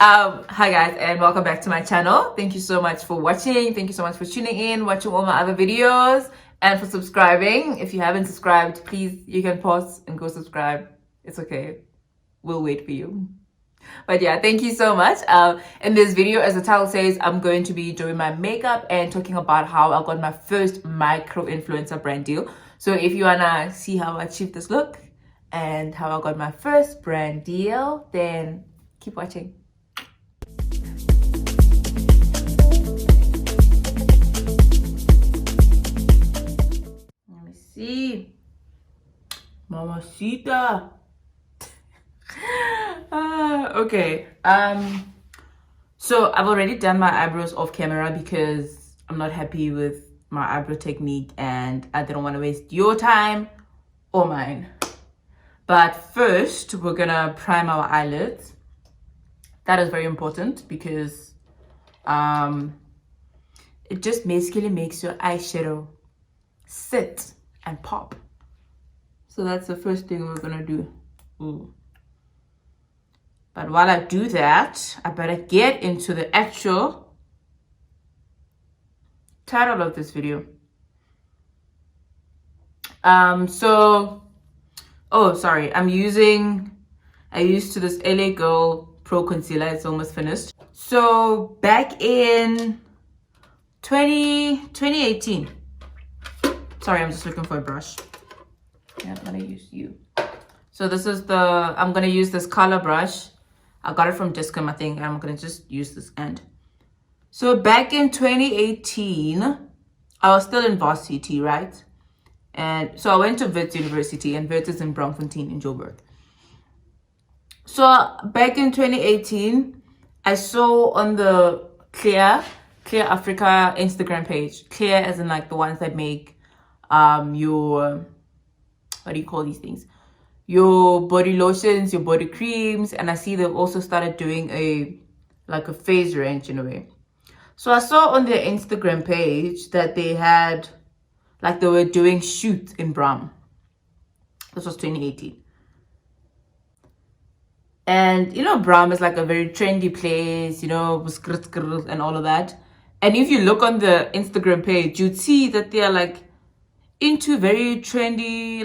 Hi guys, and welcome back to my channel. Thank you so much for watching. Thank you so much for tuning in, watching all my other videos, and for subscribing. If you haven't subscribed, please, you can pause and go subscribe. It's okay. We'll wait for you. But yeah, thank you so much. In this video, as the title says, I'm going to be doing my makeup and talking about how I got my first micro influencer brand deal. So if you wanna see how I achieved this look and how I got my first brand deal, then keep watching. Let me see. Mamacita. Okay. So I've already done my eyebrows off camera because I'm not happy with my eyebrow technique and I didn't want to waste your time or mine. But first, we're gonna prime our eyelids. That is very important because it just basically makes your eyeshadow sit and pop. So that's the first thing we're gonna do. Ooh. But while I do that, I better get into the actual title of this video. I used to this LA Girl Pro Concealer. It's almost finished. So back in 2018. Sorry, I'm just looking for a brush. Yeah, I'm gonna use you. So this is I'm gonna use this color brush. I got it from Ccgrwm, I think. I'm gonna just use this end. So back in 2018, I was still in varsity, right? And so I went to Wits University, and Wits is in Braamfontein in Joburg. So back in 2018, I saw on the Clear Africa Instagram page, Clear as in like the ones that make your, what do you call these things? Your body lotions, your body creams, and I see they've also started doing a phase range in a way. So I saw on their Instagram page that they had, they were doing shoots in Braam. This was 2018. And you know, Braam is like a very trendy place, you know, and all of that. And if you look on the Instagram page, you'd see that they are into very trendy,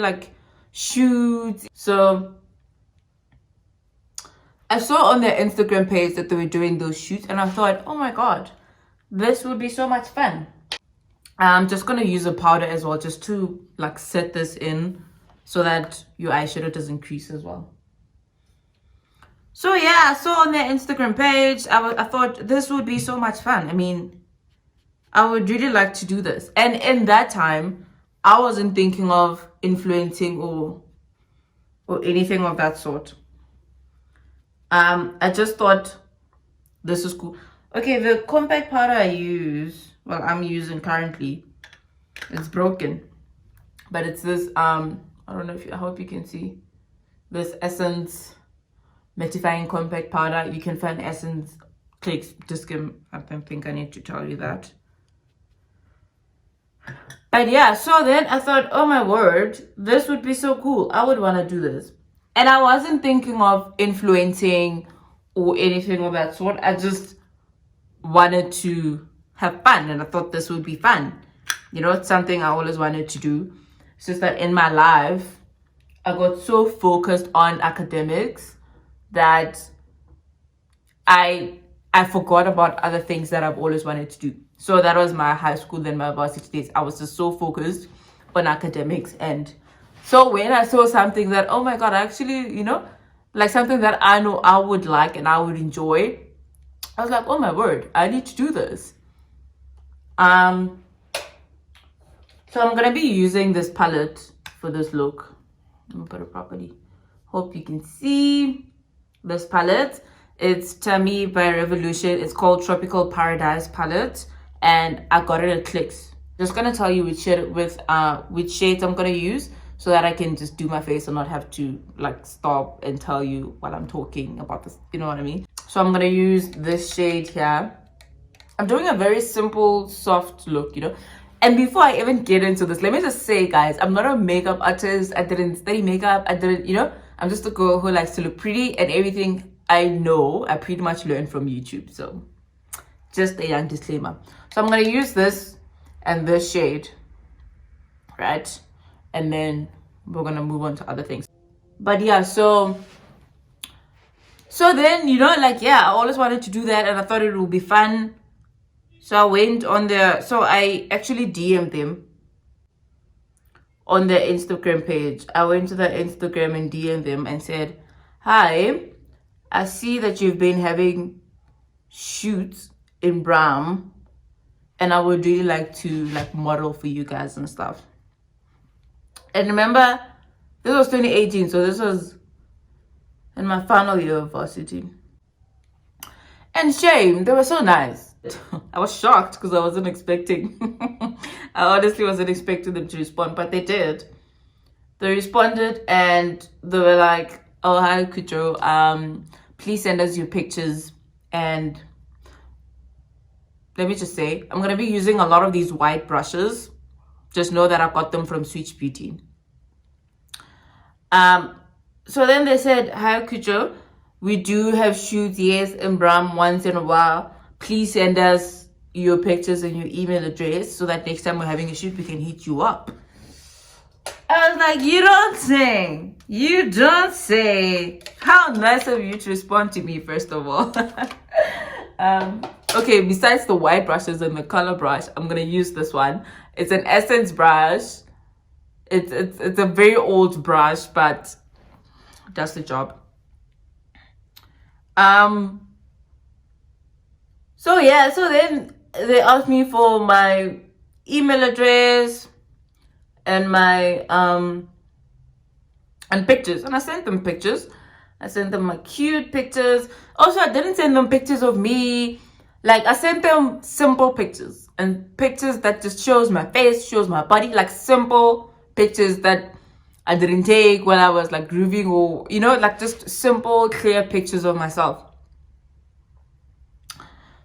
shoots. So I saw on their Instagram page that they were doing those shoots, and I thought, oh my god, this would be so much fun. I'm just gonna use a powder as well, just to set this in so that your eyeshadow doesn't crease as well. So yeah, I saw on their Instagram page, I thought this would be so much fun. I mean, I would really like to do this. And in that time, I wasn't thinking of influencing or anything of that sort. I just thought this is cool. Okay, the compact powder I'm using currently, it's broken. But it's this, I hope you can see, this Essence mattifying compact powder. You can find Essence clicks, Ccgrwm. I don't think I need to tell you that. But yeah, so then I thought, oh my word, this would be so cool. I would want to do this. And I wasn't thinking of influencing or anything of that sort. I just wanted to have fun, and I thought this would be fun. You know, it's something I always wanted to do. It's just that in my life, I got so focused on academics that I forgot about other things that I've always wanted to do. So that was my high school, then my varsity days. I was just so focused on academics. And so when I saw something that, oh my god, actually, you know, something that I know I would like and I would enjoy, I was like, oh my word, I need to do this. So I'm gonna be using this palette for this look. Let me put it properly. Hope you can see this palette. It's Tammy by Revolution. It's called Tropical Paradise palette, and I got it at Clicks. Just gonna tell you which shades I'm gonna use so that I can just do my face and not have to stop and tell you while I'm talking about this. You know what I mean? So I'm gonna use this shade here. I'm doing a very simple, soft look, you know. And before I even get into this, let me just say, guys, I'm not a makeup artist. I didn't study makeup. I'm just a girl who likes to look pretty, and everything I know I pretty much learned from YouTube. So just a young disclaimer. So I'm going to use this and this shade, right? And then we're going to move on to other things. But yeah, so then, you know, like, yeah, I always wanted to do that and I thought it would be fun. So I went on I actually DM'd them on their Instagram page. I went to the Instagram and DM'd them and said, hi, I see that you've been having shoots in Bram and I would really like to like model for you guys and stuff. And remember, this was 2018, so this was in my final year of varsity. And shame, they were so nice. I was shocked because I wasn't expecting. I honestly wasn't expecting them to respond, but they did. They responded and they were like, oh, hi, Kujo. Please send us your pictures. And let me just say, I'm going to be using a lot of these white brushes. Just know that I got them from Switch Beauty. So then they said, hi, Kujo. We do have shoots, yes, in Bram once in a while. Please send us your pictures and your email address so that next time we're having a shoot, we can hit you up. I was like, you don't say. You don't say. How nice of you to respond to me, first of all. Okay, besides the white brushes and the color brush, I'm going to use this one. It's an Essence brush. It's a very old brush, but it does the job. So yeah, so then they asked me for my email address and my and pictures, and I sent them pictures. I sent them my cute pictures. Also, I didn't send them pictures of me. Like, I sent them simple pictures and pictures that just shows my face, shows my body, like simple pictures that I didn't take when I was like grooving, or, you know, like just simple, clear pictures of myself.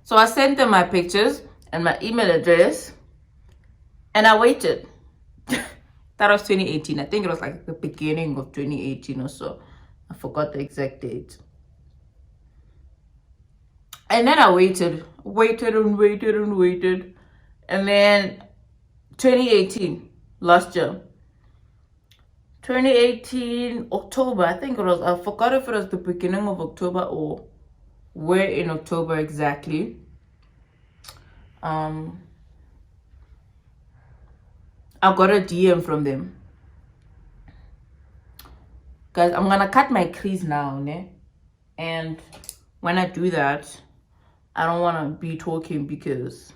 So I sent them my pictures and my email address and I waited. That was 2018. I think it was like the beginning of 2018 or so. I forgot the exact date. And then I waited. And then 2018, last year. 2018, October, I think it was. I forgot if it was the beginning of October or where in October exactly. I got a DM from them. Guys, I'm gonna cut my crease now, ne? And when I do that, I don't want to be talking because,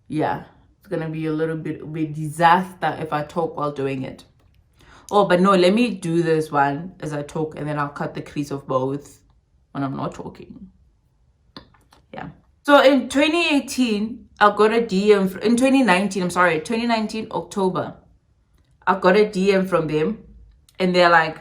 yeah, it's gonna be a little bit of a disaster if I talk while doing it. Oh, but no, let me do this one as I talk, and then I'll cut the crease of both when I'm not talking. Yeah. So in 2018, I got a DM. In 2019, 2019 October, I got a DM from them, and they're like,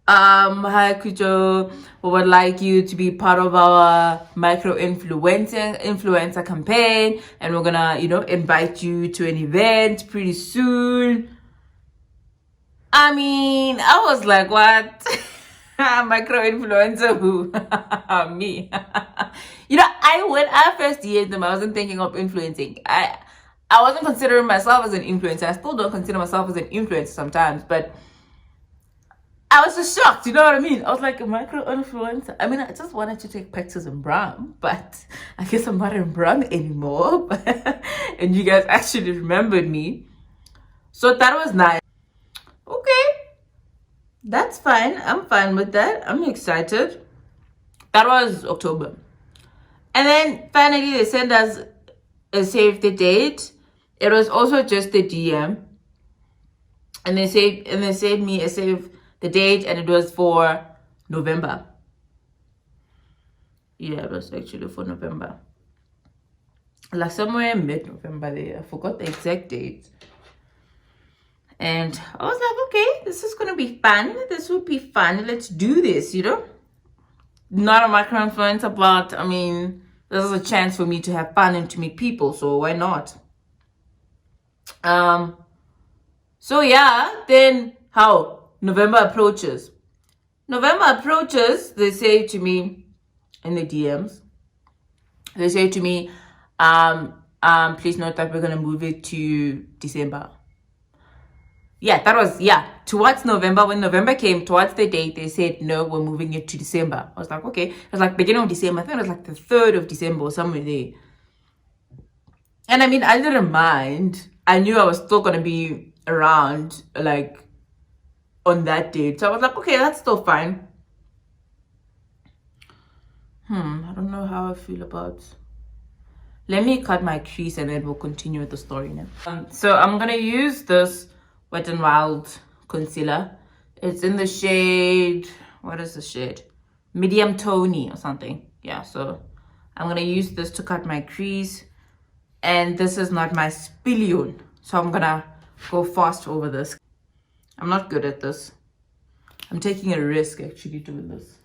hi Kujo, we would like you to be part of our micro influencer campaign, and we're gonna, you know, invite you to an event pretty soon. I mean, I was like, what? Micro influencer who? Me. You know, when I first DM'd them, I wasn't thinking of influencing. I wasn't considering myself as an influencer. I still don't consider myself as an influencer sometimes, but I was just shocked, you know what I mean? I was like, a micro influencer. I mean, I just wanted to take pictures in Bram, but I guess I'm not in Bram anymore. And you guys actually remembered me. So that was nice. Okay, that's fine. I'm fine with that. I'm excited. That was October. And then finally they sent us a save the date. It was also just the DM. And they saved me a save the date, and it was for November. Yeah, it was actually for November. Like somewhere in mid-November there. I forgot the exact date. And I was like, okay, this is going to be fun. This would be fun. Let's do this, you know? Not a micro influencer, but I mean, this is a chance for me to have fun and to meet people, so why not? So yeah, then how November approaches. November approaches, they say to me in the DMs, they say to me, please note that we're gonna move it to December. Yeah, that was, towards November. When November came, towards the date, they said, no, we're moving it to December. I was like, okay. It was like beginning of December. I think it was like the 3rd of December or somewhere there. And I mean, I didn't mind. I knew I was still going to be around, like, on that date. So I was like, okay, that's still fine. I don't know how I feel about... Let me cut my crease and then we'll continue with the story now. So I'm going to use this Wet n Wild concealer. It's in the shade... What is the shade? Medium Tony or something. Yeah, so I'm going to use this to cut my crease. And this is not my spillion. So I'm going to go fast over this. I'm not good at this. I'm taking a risk actually doing this.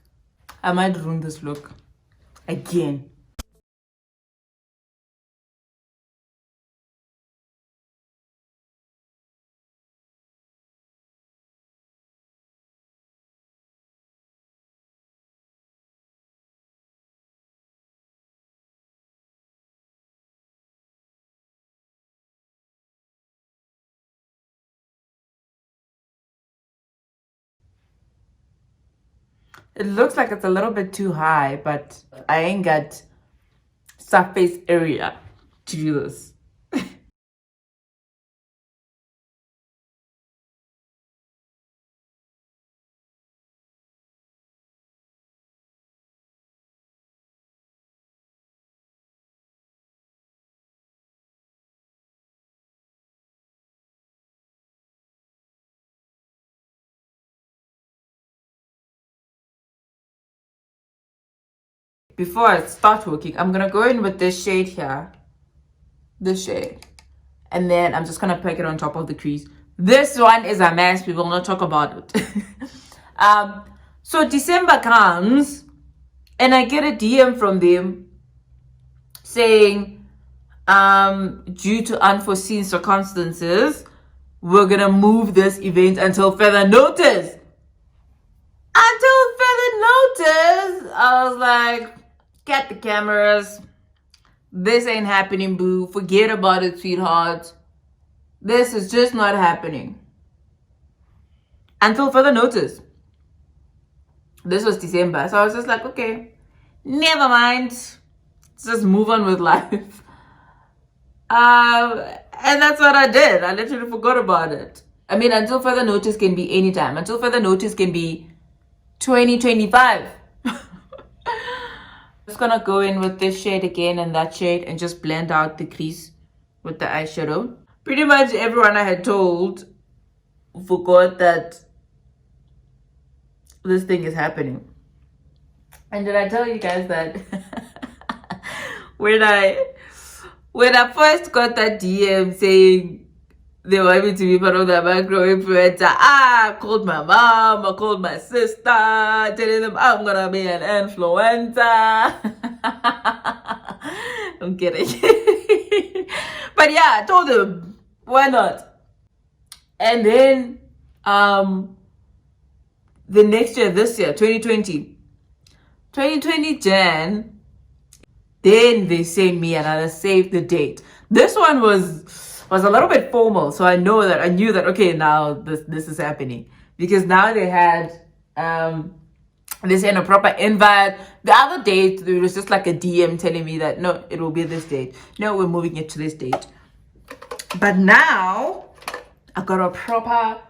I might ruin this look again. It looks like it's a little bit too high, but I ain't got surface area to do this. Before I start working, I'm gonna go in with this shade here. This shade. And then I'm just gonna pack it on top of the crease. This one is a mess. We will not talk about it. So December comes and I get a DM from them saying, due to unforeseen circumstances, we're gonna move this event until further notice. Until further notice, I was like, get the cameras. This ain't happening, boo. Forget about it, sweetheart. This is just not happening. Until further notice. This was December. So I was just like, okay, never mind. Let's just move on with life. And that's what I did. I literally forgot about it. I mean, until further notice can be anytime. Until further notice can be 2025. Just gonna go in with this shade again and that shade and just blend out the crease with the eyeshadow. Pretty much everyone I had told forgot that this thing is happening. And did I tell you guys that when I first got that DM saying they want me to be part of the micro influencer, I called my mom, I called my sister, telling them I'm gonna be an influencer. I'm kidding. But yeah, I told them, why not? And then the next year, this year, 2020 Jan, then they sent me another save the date. This one was a little bit formal, so I knew that okay, now this is happening, because now they had they sent a proper invite. The other date, it was just like a DM telling me that no, it will be this date. No, we're moving it to this date. But now I got a proper.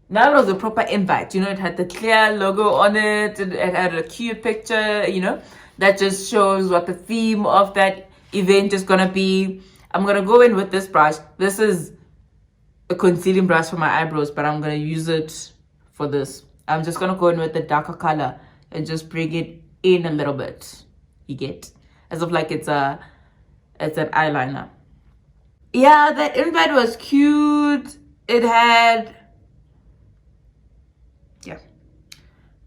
Now it was a proper invite. You know, it had the clear logo on it. It had a cute picture. You know, that just shows what the theme of that event is gonna be. I'm gonna go in with this brush. This is a concealing brush for my eyebrows, but I'm gonna use it for this. I'm just gonna go in with the darker color and just bring it in a little bit. You get, as if like it's an eyeliner. Yeah, that invite was cute. It had, yeah,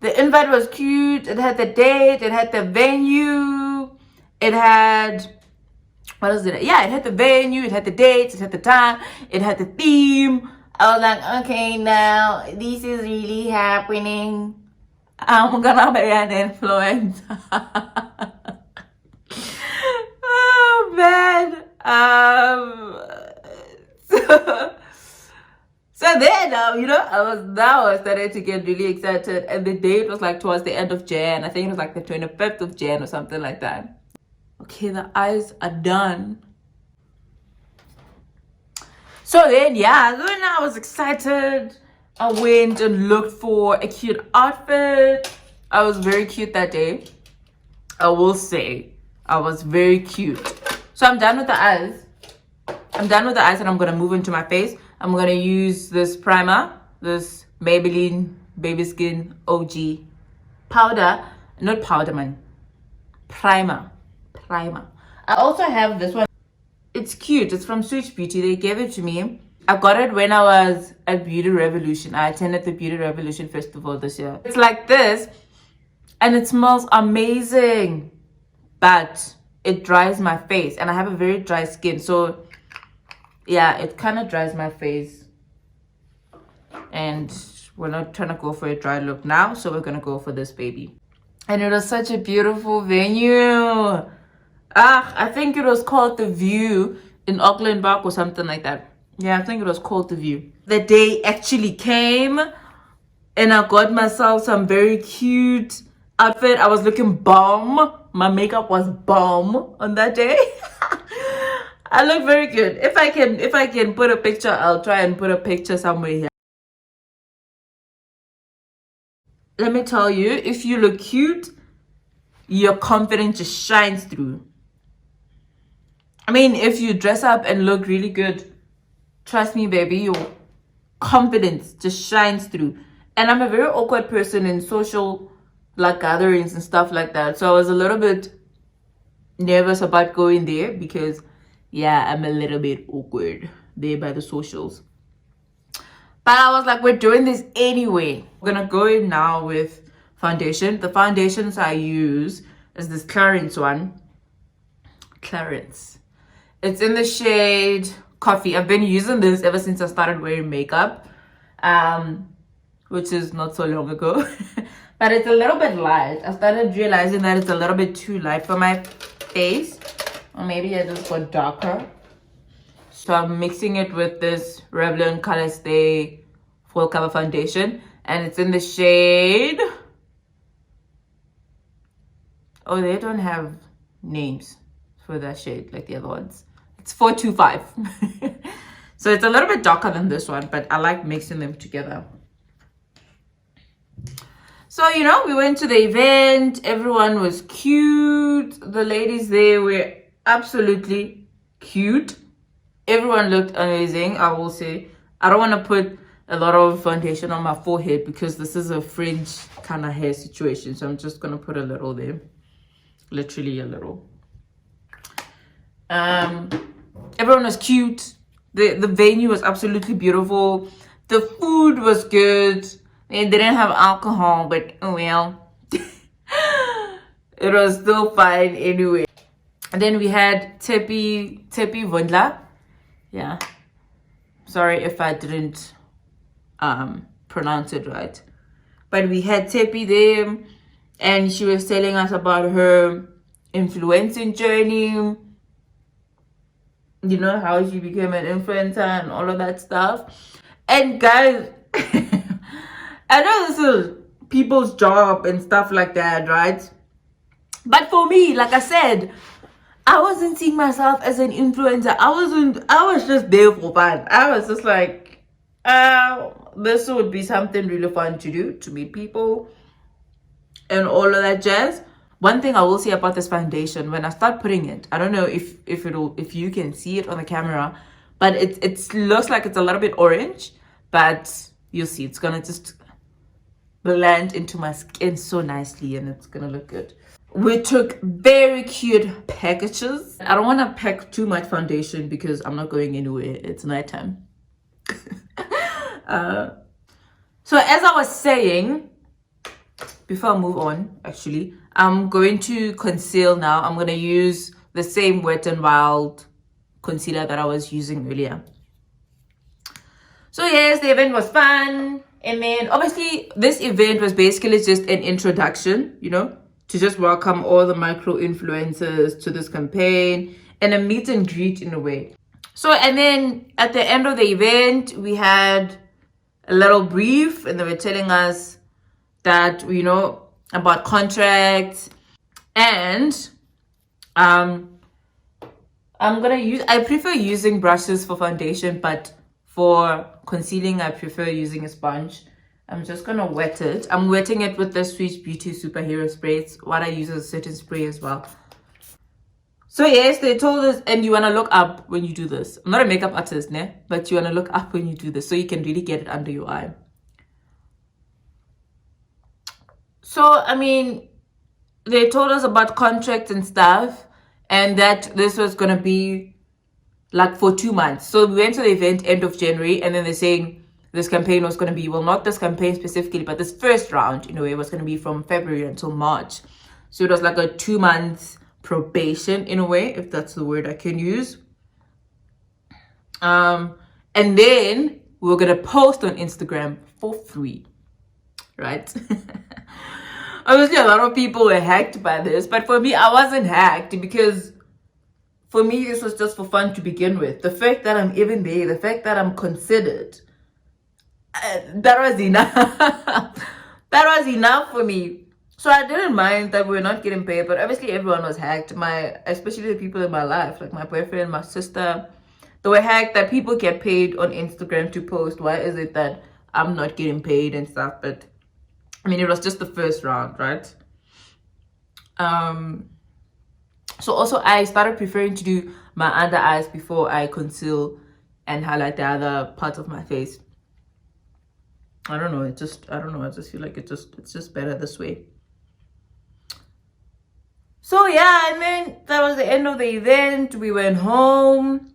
the invite was cute. It had the date. It had the venue. It had, what is it? Yeah, it had the venue. It had the dates. It had the time. It had the theme. I was like, okay, now this is really happening. I'm gonna be an influencer. Oh man. So then, I started to get really excited, and the date was like towards the end of Jan. I think it was like the 25th of Jan or something like that. Okay, the eyes are done. So then, yeah, then I was excited. I went and looked for a cute outfit. I was very cute that day. I will say, I was very cute. So I'm done with the eyes. And I'm gonna move into my face. I'm gonna use this primer, this Maybelline Baby Skin OG powder, not powder man, primer. I also have this one. It's cute. It's from Switch Beauty. They gave it to me. I got it when I was at Beauty Revolution. I attended the Beauty Revolution festival this year. It's like this, and it smells amazing, but it dries my face, and I have a very dry skin, so yeah, it kind of dries my face, and we're not trying to go for a dry look now, so we're gonna go for this baby. And it was such a beautiful venue. I think it was called The View in Auckland Park or something like that. Yeah, I think it was called The View. The day actually came, and I got myself some very cute outfit. I was looking bomb. My makeup was bomb on that day. I look very good. If I can put a picture, I'll try and put a picture somewhere here. Let me tell you, if you look cute, your confidence just shines through. I mean, if you dress up and look really good, trust me, baby, your confidence just shines through. And I'm a very awkward person in social gatherings and stuff like that. So I was a little bit nervous about going there because, yeah, I'm a little bit awkward there by the socials. But I was like, we're doing this anyway. We're gonna go in now with foundation. The foundations I use is this Clarins one. Clarins. It's in the shade Coffee. I've been using this ever since I started wearing makeup, which is not so long ago. But it's a little bit light. I started realizing that it's a little bit too light for my face. Or maybe I just got darker. So I'm mixing it with this Revlon Color Stay Full Cover Foundation. And it's in the shade... Oh, they don't have names for that shade like the other ones. It's 425. So it's a little bit darker than this one, but I like mixing them together. So, we went to the event. Everyone was cute. The ladies there were absolutely cute. Everyone looked amazing, I will say. I don't want to put a lot of foundation on my forehead because this is a fringe kind of hair situation. So I'm just going to put a little there. Literally a little. Everyone was cute. The venue was absolutely beautiful. The food was good. They didn't have alcohol, but oh well. It was still fine anyway. And then we had Tepi Vundla. Yeah. Sorry if I didn't pronounce it right. But we had Tepi there, and she was telling us about her influencing journey. How she became an influencer and all of that stuff. And guys, I know this is people's job and stuff like that, right? But for me, like I said, I wasn't seeing myself as an influencer. I was just there for fun. I was just like, this would be something really fun to do, to meet people and all of that jazz. One thing I will say about this foundation, when I start putting it, I don't know if you can see it on the camera, but it looks like it's a little bit orange, but you'll see it's gonna just blend into my skin so nicely, and it's gonna look good. We took very cute packages. I don't want to pack too much foundation because I'm not going anywhere. It's nighttime. So as I was saying, before I move on, actually, I'm going to conceal now. I'm going to use the same Wet n Wild concealer that I was using earlier. So yes, the event was fun. And then obviously this event was basically just an introduction, you know, to just welcome all the micro influencers to this campaign and a meet and greet in a way. So, and then at the end of the event, we had a little brief and they were telling us that, you know, about contracts. And I prefer using brushes for foundation, but for concealing I prefer using a sponge. I'm just gonna wet it. I'm wetting it with the Sweet Beauty Superhero Spray. It's what I use as a certain spray as well. So yes, they told us, and you want to look up when you do this. I'm not a makeup artist, ne? But you want to look up when you do this so you can really get it under your eye. So, I mean, they told us about contracts and stuff, and that this was going to be like for 2 months. So we went to the event end of January, and then they're saying this campaign was going to be, well, not this campaign specifically, but this first round, in a way, was going to be from February until March. So it was like a 2 months probation in a way, if that's the word I can use. And then we're gonna post on Instagram for free, right? Obviously a lot of people were hacked by this, but for me I wasn't hacked, because for me this was just for fun to begin with. The fact that I'm even there, the fact that I'm considered, that was enough. That was enough for me. So I didn't mind that we're not getting paid, but obviously everyone was hacked. Especially the people in my life, like my boyfriend, my sister, they were hacked. That people get paid on Instagram to post. Why is it that I'm not getting paid and stuff? But I mean, it was just the first round, right? So also I started preferring to do my under eyes before I conceal and highlight the other parts of my face. I don't know. I just feel like it's just better this way. So yeah, and then that was the end of the event. We went home.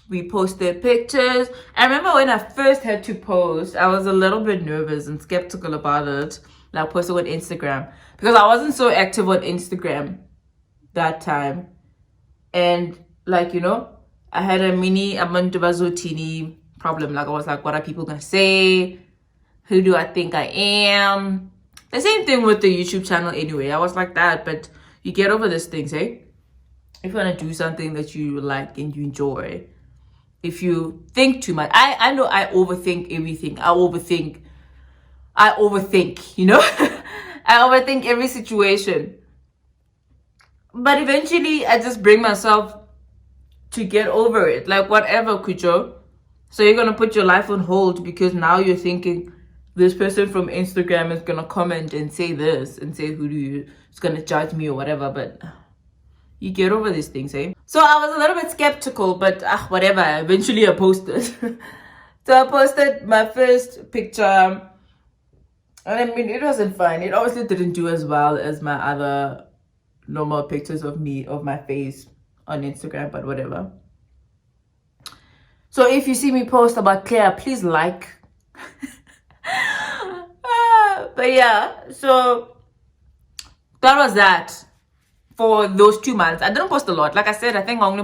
We posted pictures. I remember when I first had to post, I was a little bit nervous and skeptical about it. Like posting on Instagram, because I wasn't so active on Instagram that time. And like, you know, I had a mini Amandubazotini problem. Like I was like, what are people gonna say? Who do I think I am? The same thing with the YouTube channel anyway. I was like that, but you get over these things, eh? If you want to do something that you like and you enjoy, if you think too much, I know I overthink everything. I overthink, you know? I overthink every situation. But eventually, I just bring myself to get over it. Like, whatever, Kucho. So you're going to put your life on hold because now you're thinking this person from Instagram is going to comment and say this and say is going to judge me or whatever. But you get over these things, eh? So I was a little bit skeptical, but whatever. Eventually, I posted. So I posted my first picture. And I mean, it wasn't fine. It obviously didn't do as well as my other normal pictures of me, of my face on Instagram, but whatever. So if you see me post about Claire, please like. But yeah, so that was that for those 2 months. I didn't post a lot. Like I said, I think I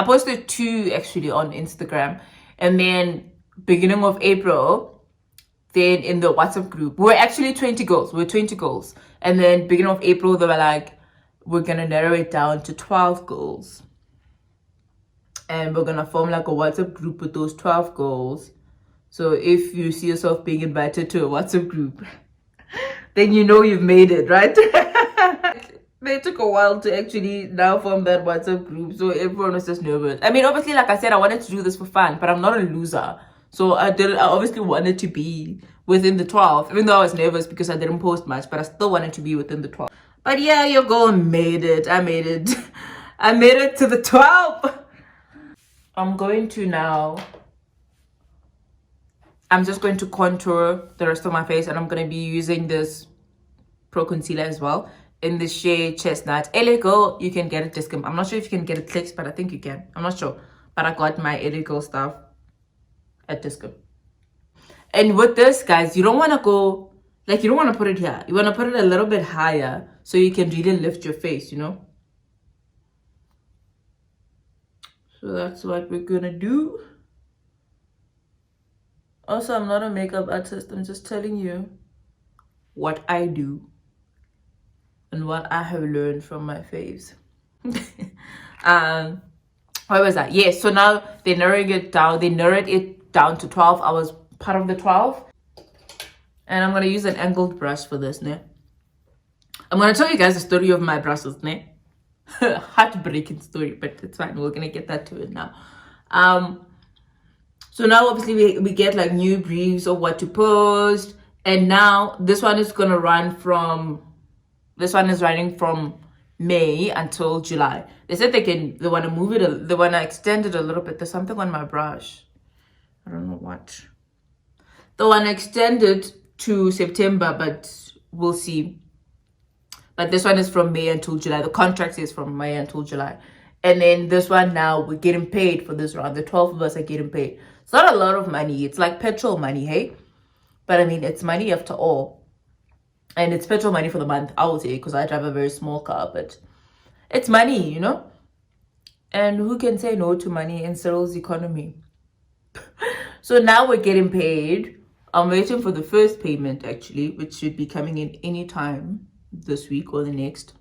posted 2 actually on Instagram. And then beginning of April, then in the WhatsApp group, we're actually 20 girls. We're 20 girls. And then beginning of April, they were like, we're going to narrow it down to 12 girls. And we're going to form like a WhatsApp group with those 12 girls. So if you see yourself being invited to a WhatsApp group, then you know you've made it, right? They took a while to actually now form that WhatsApp group. So everyone was just nervous. I mean, obviously, like I said, I wanted to do this for fun, but I'm not a loser. So I obviously wanted to be within the 12, even though I was nervous because I didn't post much, but I still wanted to be within the 12. But yeah, your girl made it. I made it. I made it to the 12. I'm just going to contour the rest of my face, and I'm going to be using this Pro Concealer as well in the shade Chestnut. LA Girl, you can get it Discount. I'm not sure if you can get it Clicks, but I think you can. I'm not sure. But I got my LA Girl stuff at Discount. And with this, guys, you don't want to go, like, you don't want to put it here. You want to put it a little bit higher so you can really lift your face, you know? So that's what we're going to do. Also, I'm not a makeup artist. I'm just telling you what I do and what I have learned from my faves. um, what was that? Yes, so now they're narrowing it down. They narrowed it down to 12. I was part of the 12. And I'm going to use an angled brush for this, ne? I'm going to tell you guys the story of my brushes, ne? Heartbreaking story, but it's fine. We're going to get that to it now. So now obviously we get like new briefs of what to post. And now this one is going to run from... This one is running from May until July. They said they want to move it, they want to extend it a little bit. There's something on my brush. I don't know what. They want to extend it to September, but we'll see. But this one is from May until July. The contract is from May until July. And then this one now, we're getting paid for this round. The 12 of us are getting paid. It's not a lot of money. It's like petrol money, hey? But I mean, it's money after all. And it's petrol money for the month, I will say, because I drive a very small car. But it's money, you know? And who can say no to money in Cyril's economy? So now we're getting paid. I'm waiting for the first payment, actually, which should be coming in any time this week or the next.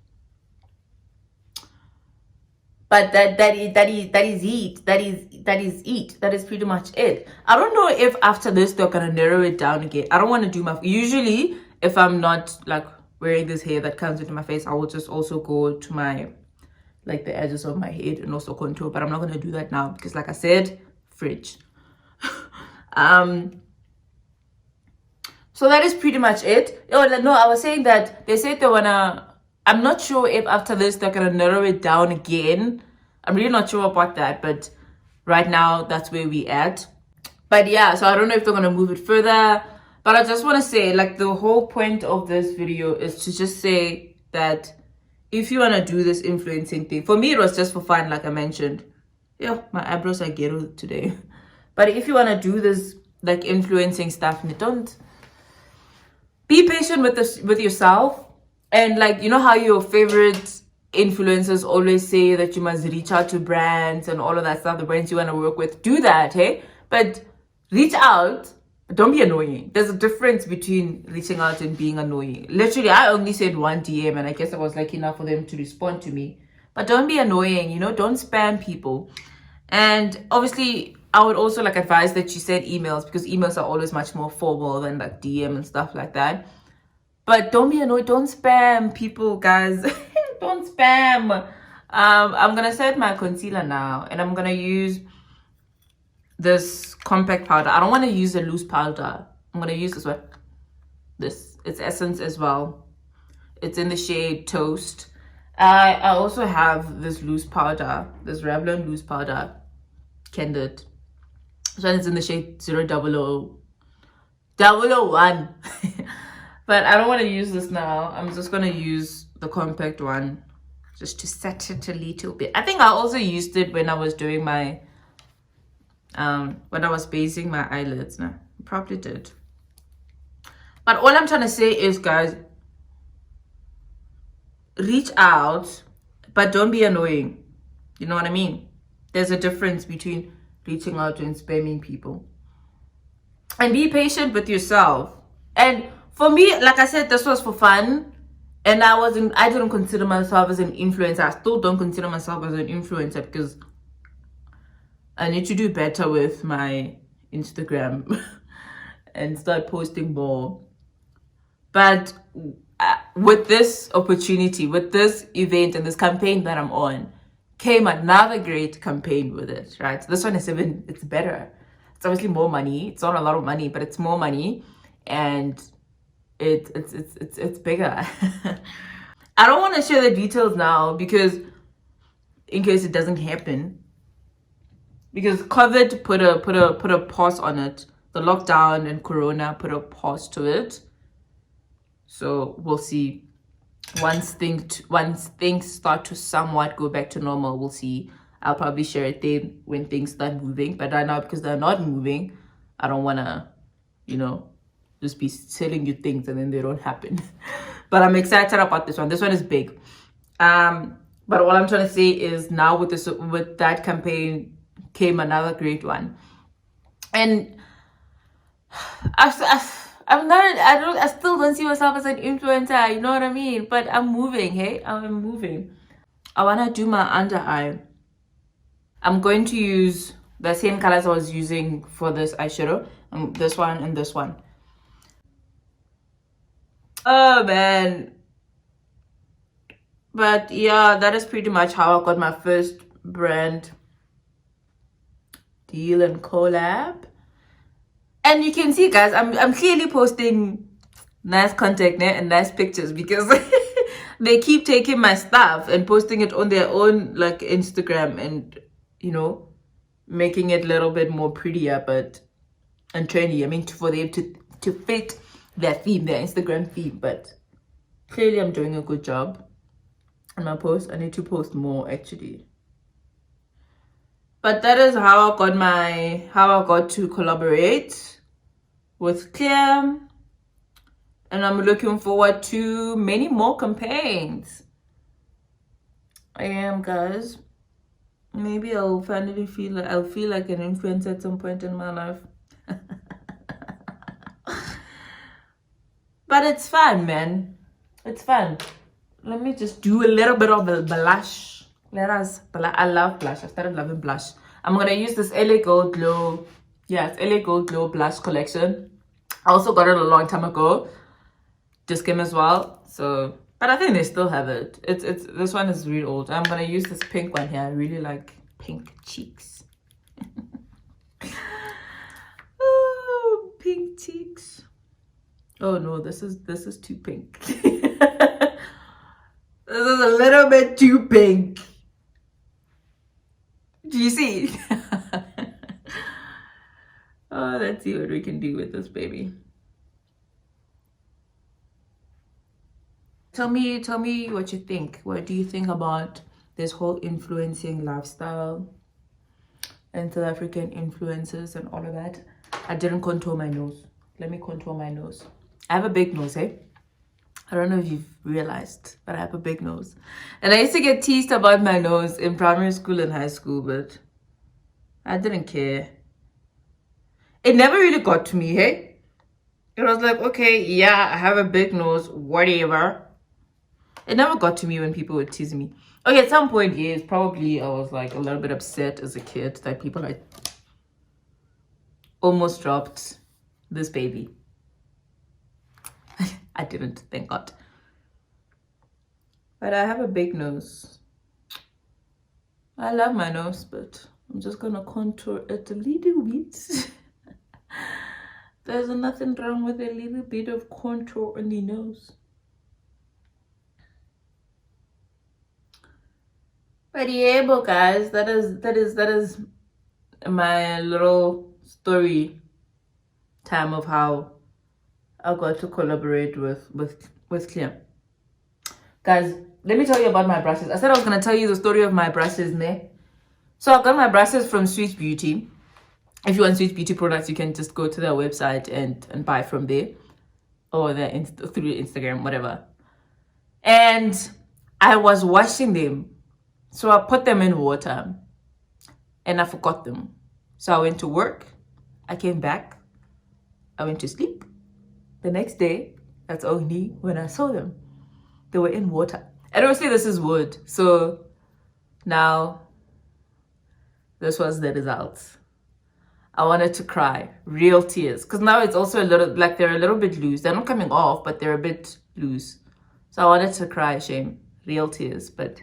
But that is it. That is pretty much it. I don't know if after this they're gonna narrow it down again. I don't want to do my... Usually, if I'm not like wearing this hair that comes into my face, I will just also go to my, like, the edges of my head and also contour. But I'm not gonna do that now because, like I said, fridge. So that is pretty much it. Oh no, I was saying that they said they wanna... I'm not sure if after this they're gonna narrow it down again. I'm really not sure about that, but right now that's where we at. But yeah, so I don't know if they're gonna move it further. But I just want to say, like, the whole point of this video is to just say that if you want to do this influencing thing, for me it was just for fun, like I mentioned. Yeah, my eyebrows are ghetto today. But if you want to do this, like, influencing stuff, don't... Be patient with this, with yourself. And, like, you know how your favorite influencers always say that you must reach out to brands and all of that stuff, the brands you want to work with? Do that, hey? But reach out, but don't be annoying. There's a difference between reaching out and being annoying. Literally, I only sent one DM, and I guess I was lucky enough for them to respond to me. But don't be annoying, you know? Don't spam people. And obviously, I would also, like, advise that you send emails, because emails are always much more formal than, like, DM and stuff like that. But don't be annoyed. Don't spam people, guys. Don't spam. I'm going to set my concealer now. And I'm going to use this compact powder. I don't want to use a loose powder. I'm going to use this one. This. It's Essence as well. It's in the shade Toast. I also have this loose powder. This Revlon loose powder. Candid. So it's in the shade 000 001. But I don't want to use this now. I'm just going to use the compact one just to set it a little bit. I think I also used it when I was doing my, when I was basing my eyelids. No, I probably did. But all I'm trying to say is, guys, reach out, but don't be annoying. You know what I mean? There's a difference between reaching out and spamming people. And be patient with yourself. And for me, like I said, this was for fun. And I didn't consider myself as an influencer. I still don't consider myself as an influencer because I need to do better with my Instagram and start posting more. But with this opportunity, with this event and this campaign that I'm on, came another great campaign with it, right? This one is it's better. It's obviously more money. It's not a lot of money, but it's more money. And it's bigger. I don't want to share the details now because in case it doesn't happen, because COVID put a pause on it. The lockdown and Corona put a pause to it. So we'll see. Once things start to somewhat go back to normal, we'll see. I'll probably share it then when things start moving. But right now, because they're not moving, I don't want to, you know, just be telling you things and then they don't happen. But I'm excited about this one. This one is big. But all I'm trying to say is now with that campaign came another great one. And I'm not, I still don't see myself as an influencer, you know what I mean? But I'm moving, hey? I'm moving. I want to do my under eye. I'm going to use the same colors I was using for this eyeshadow. This one and this one. Oh, man. But yeah, that is pretty much how I got my first brand deal and collab. And you can see, guys, I'm clearly posting nice content and nice pictures because they keep taking my stuff and posting it on their own like Instagram and, you know, making it a little bit more prettier but and trendy. I mean, for them to fit their theme, their Instagram theme. But clearly I'm doing a good job on my post. I need to post more actually. But that is how I got to collaborate with Clear. And I'm looking forward to many more campaigns. I am, guys. Maybe I'll finally feel like an influencer at some point in my life. But it's fun, man. It's fun. Let me just do a little bit of a blush. I love blush. I started loving blush. I'm gonna use this LA Gold Glow. Yeah, it's LA Gold Glow blush collection. I also got it a long time ago. Discam as well. So, but I think they still have it. It's this one is really old. I'm gonna use this pink one here. I really like pink cheeks. Oh, pink cheeks. Oh no, this is too pink. This is a little bit too pink. Do you see? Oh, let's see what we can do with this baby. Tell me what you think. What do you think about this whole influencing lifestyle and South African influencers and all of that? I didn't contour my nose. Let me contour my nose. I have a big nose, eh? I don't know if you've realized, but I have a big nose. And I used to get teased about my nose in primary school and high school, but I didn't care. It never really got to me, hey? It was like, okay, yeah, I have a big nose, whatever. It never got to me when people would tease me. Okay, at some point, yes, probably I was like a little bit upset as a kid that people like almost dropped this baby. I didn't, thank God. But I have a big nose. I love my nose, but I'm just gonna contour it a little bit. There's nothing wrong with a little bit of contour on the nose. But yeah, but guys, that is my little story time of how I got to collaborate with Clear. Guys, let me tell you about my brushes. I said I was gonna tell you the story of my brushes, ne? So I got my brushes from Sweet Beauty. If you want Sweet Beauty products, you can just go to their website and buy from there, or through Instagram, whatever. And I was washing them, so I put them in water, and I forgot them. So I went to work. I came back. I went to sleep. The next day, that's only when I saw them. They were in water. And obviously this is wood. So now this was the result. I wanted to cry, real tears. Because now it's also a little, like they're a little bit loose. They're not coming off, but they're a bit loose. So I wanted to cry, shame, real tears. But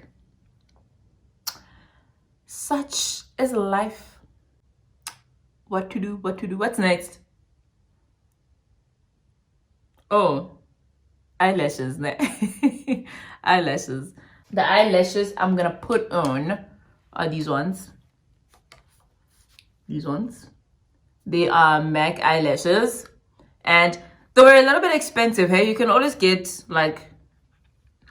such is life. What to do, what's next? Oh, eyelashes. Eyelashes. The eyelashes I'm gonna put on are these ones. These ones. They are MAC eyelashes, and they were a little bit expensive. Hey, you can always get like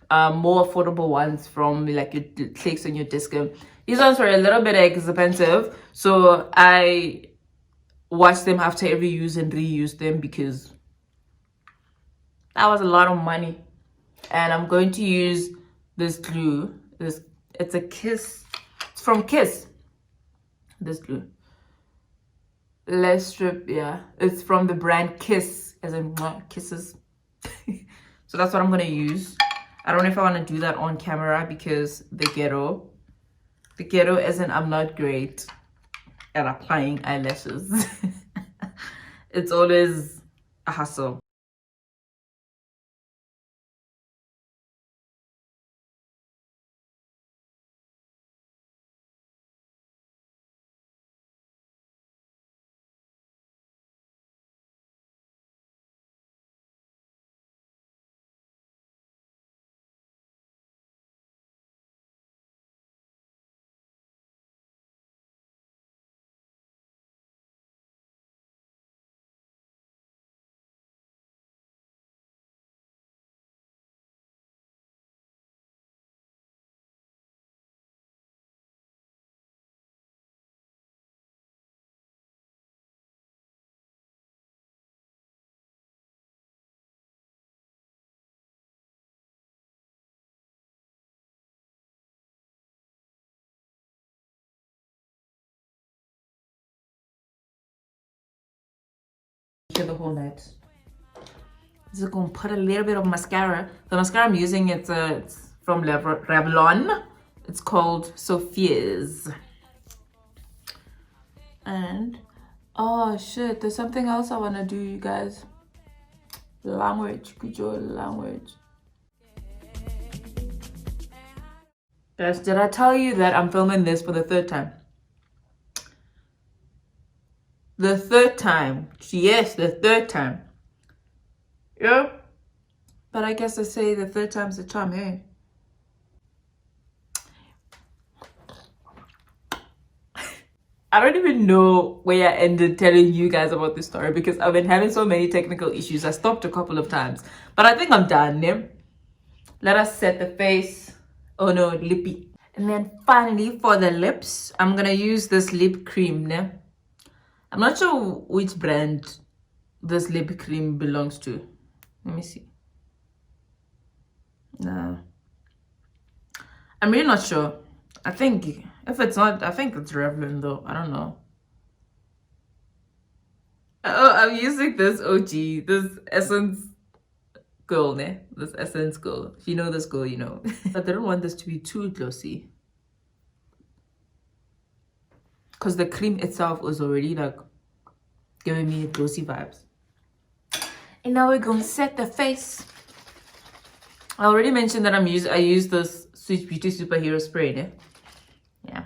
more affordable ones from like your Clicks and your Discount. These ones were a little bit expensive, so I wash them after every use and reuse them because that was a lot of money. And I'm going to use this glue. It's a Kiss. It's from Kiss. This glue. lash strip. Yeah, it's from the brand Kiss, as in kisses. So that's what I'm gonna use. I don't know if I want to do that on camera because the ghetto isn't, I'm not great at applying eyelashes. It's always a hassle. Here the whole night. Just gonna put a little bit of mascara. The mascara I'm using, it's from Revlon. It's called Sophia's. And oh shit, there's something else I wanna do, you guys. Language, language. Guys, did I tell you that I'm filming this for the third time? The third time. Yes, the third time. Yeah. But I guess I say the third time's the charm, hey? I don't even know where I ended telling you guys about this story because I've been having so many technical issues. I stopped a couple of times. But I think I'm done, yeah? Let us set the face. Oh no, lippy. And then finally for the lips, I'm gonna use this lip cream, yeah? I'm not sure which brand this lip cream belongs to. Let me see. No. I'm really not sure. I think if it's not, I think it's Revlon though. I don't know. Oh, I'm using this OG, this Essence girl, ne? This Essence girl. If you know this girl, you know. But I don't want this to be too glossy. Because the cream itself was already like giving me glossy vibes. And now we're gonna set the face. I already mentioned that I use this Sweet Beauty Superhero Spray, ne? Yeah.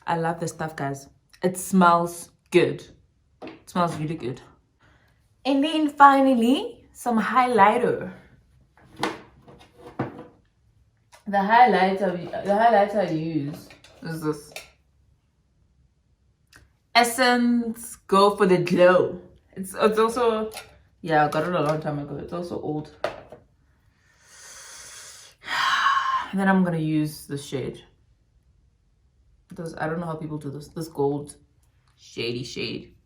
I love this stuff, guys. It smells good. It smells really good. And then finally, some highlighter. The highlighter I use is this Essence Go for the Glow. It's also, yeah, I got it a long time ago. It's also old. And then I'm gonna use this shade. I don't know how people do this gold shady shade.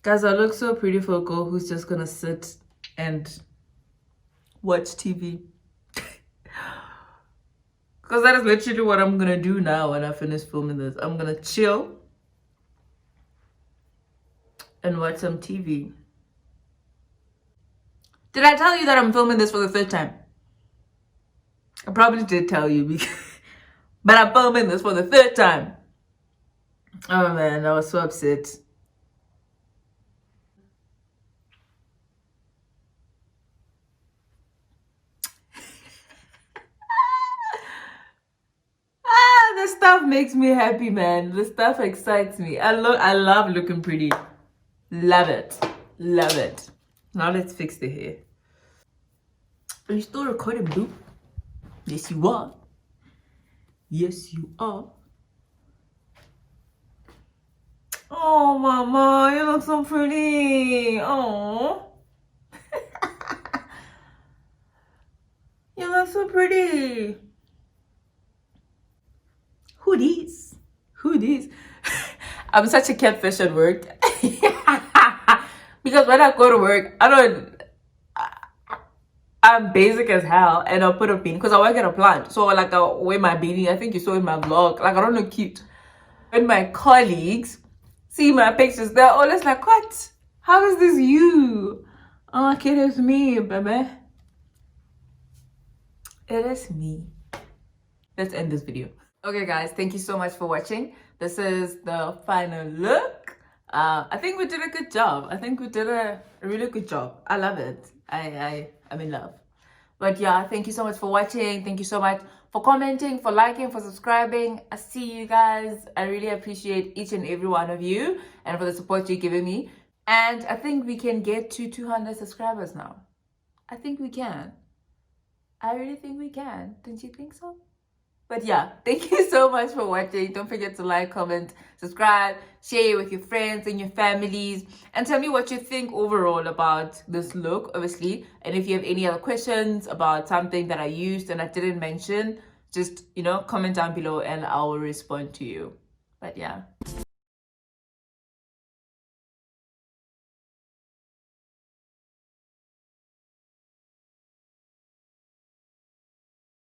Guys, I look so pretty for a girl who's just gonna sit and watch TV. Because that is literally what I'm gonna do now when I finish filming this. I'm gonna chill and watch some TV. Did I tell you that I'm filming this for the third time? I probably did tell you, because, but I'm filming this for the third time. Oh man, I was so upset. This stuff makes me happy, man. This stuff excites me. I love looking pretty. Love it. Love it. Now let's fix the hair. Are you still recording, Blue? Yes, you are. Yes, you are. Oh, Mama, you look so pretty. Oh. You look so pretty. Who these? Who these? I'm such a catfish at work. Because when I go to work, I don't... I'm basic as hell, and I'll put a beanie because I work at a plant. So like I'll wear my beanie. I think you saw in my vlog. Like I don't look cute. When my colleagues see my pictures, they're always like, "What? How is this you?" Oh, okay, it's me, baby. It is me. Let's end this video. Okay, guys, thank you so much for watching. This is the final look. I think we did a good job. I think we did a really good job. I love it. I'm in love. But yeah, thank you so much for watching. Thank you so much for commenting, for liking, for subscribing. I see you guys. I really appreciate each and every one of you and for the support you're giving me. And I think we can get to 200 subscribers now. I think we can. I really think we can. Don't you think so? But yeah, thank you so much for watching. Don't forget to like, comment, subscribe, share with your friends and your families, and tell me what you think overall about this look, obviously. And if you have any other questions about something that I used and I didn't mention, just, comment down below and I will respond to you. But yeah.